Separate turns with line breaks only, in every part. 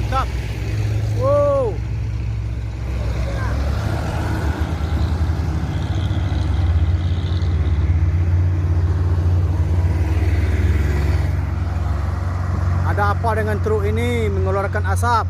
mantap. Wow. Ada apa dengan truk ini mengeluarkan asap?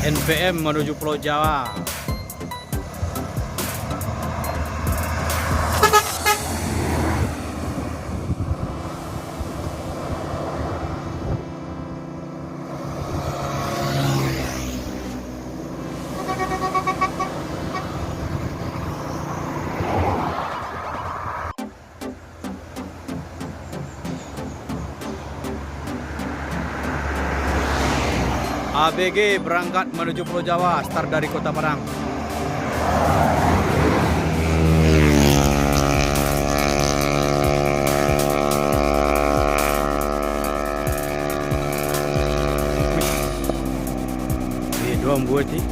NPM menuju Pulau Jawa. ABG berangkat menuju Pulau Jawa, start dari Kota Padang. Ini dua buat sih.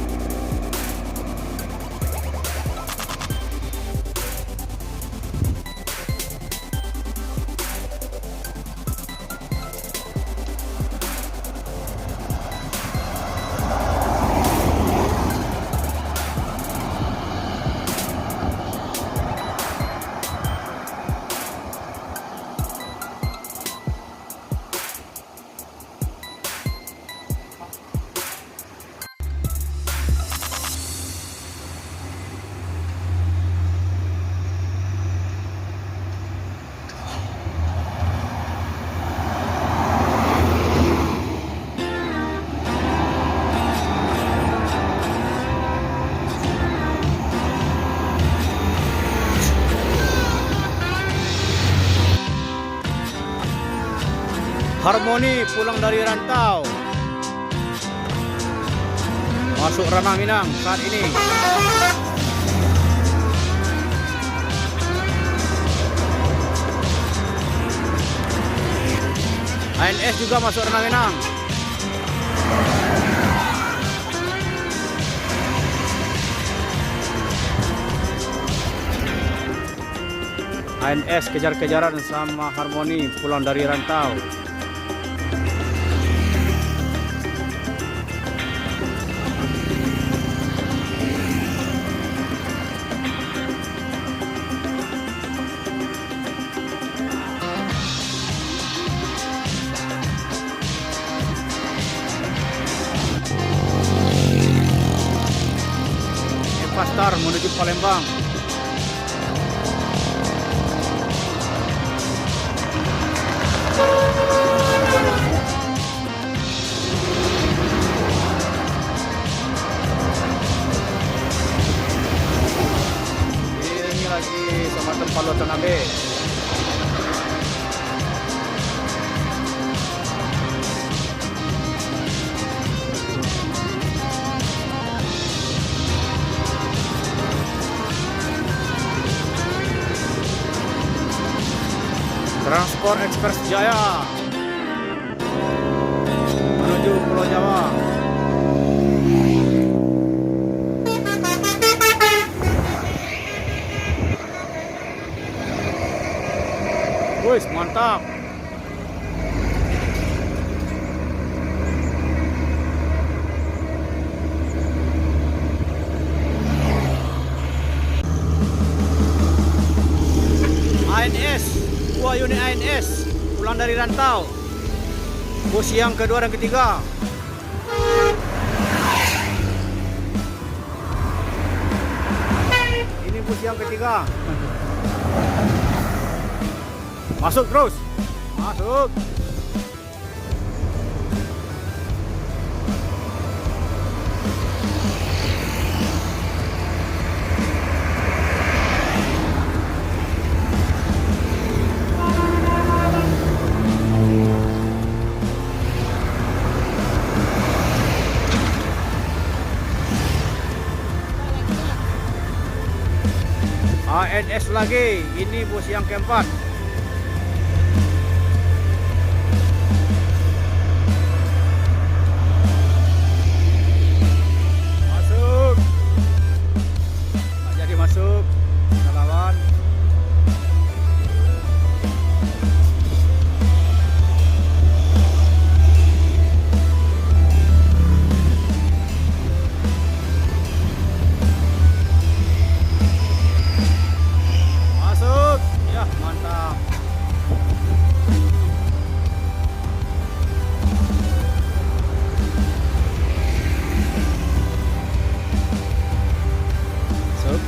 Harmoni pulang dari rantau masuk ranah Minang saat ini. ANS juga masuk ranah Minang. ANS kejar-kejaran sama Harmoni pulang dari rantau. Pastar menuju Palembang. Palo Tanabe. Transport Express Jaya menuju Pulau Jawa. Wih, mantap. ANS, buah unit ANS pulang dari rantau. Bus yang kedua dan ketiga. Ini bus yang ketiga. Masuk terus. Masuk. ANS lagi. Ini bus yang keempat. Masuk, lawan. Masuk, ya mantap. Masuk.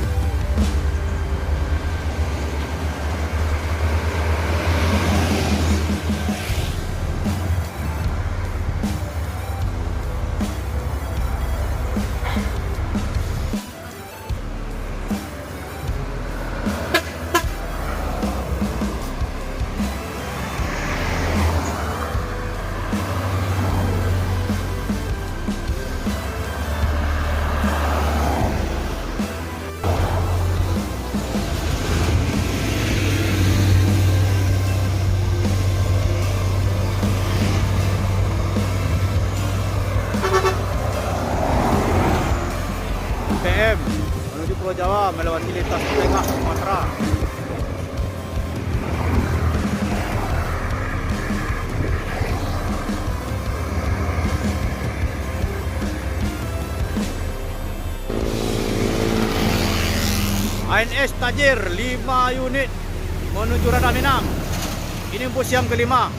PM menuju Pulau Jawa melewati lintas tengah Sumatera. ANS Tajir 5 unit menuju Ranah Minang. Ini bus yang kelima.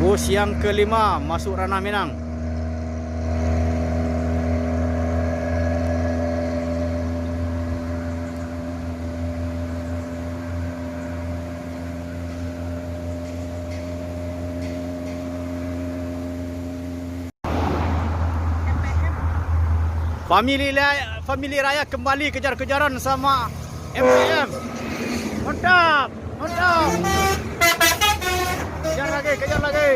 Bus yang kelima masuk Ranah Minang. Famili Raya kembali kejar-kejaran sama MPM. Mantap, mantap. Kejar lagi, kejar lagi.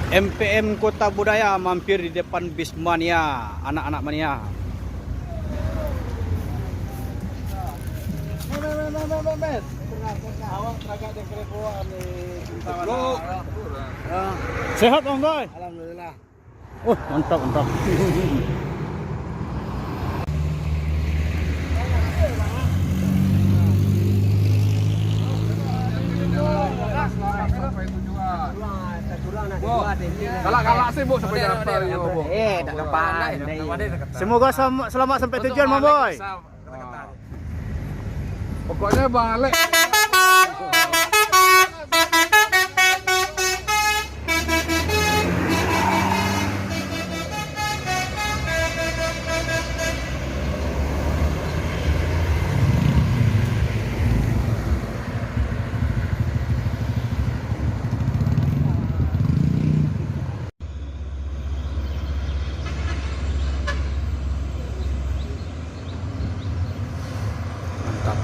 MPM Kota Budaya mampir di depan bis mania, anak-anak mania. Sehat Om Boy?
Alhamdulillah.
Mantap, mantap.
Galak-galak sih, Bu, sampai Jakarta ni, Bu.
Tak dapat. Semoga selamat sampai tujuan, Bang Boy.
Pokoknya balik.
Mantap.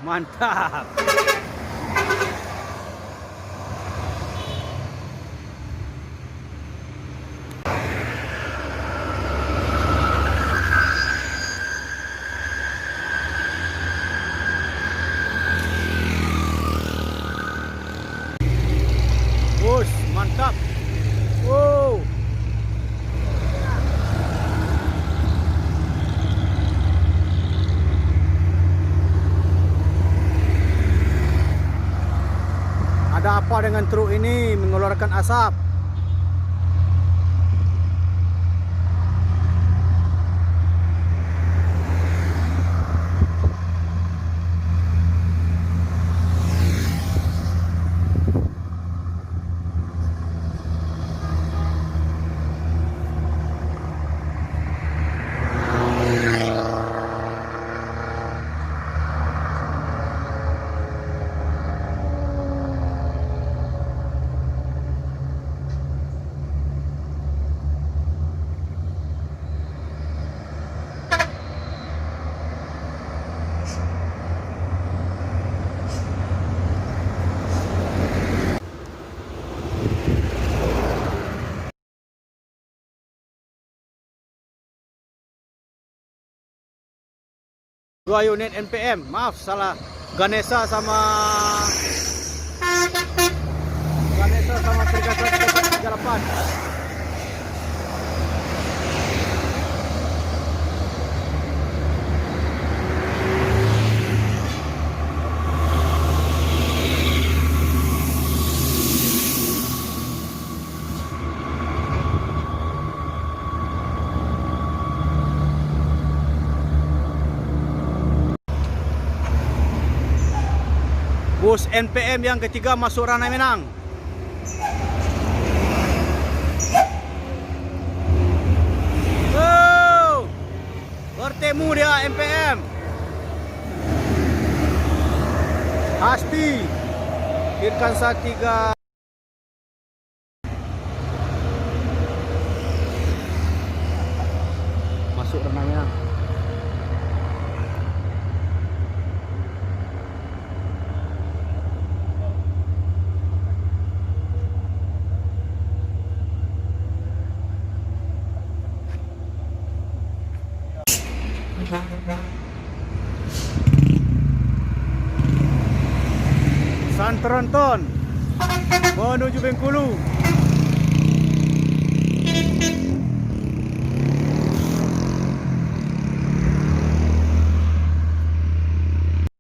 Mantap. Mantap. Wow. Ada apa dengan truk ini mengeluarkan asap? Dua unit NPM, maaf salah. Ganesha sama Trikasa 38. Bus NPM yang ketiga masuk ranai Minang. Oh, bertemu dia NPM. Hasti Trikasa 3. Masuk ranai Minang. Santronton menuju Bengkulu.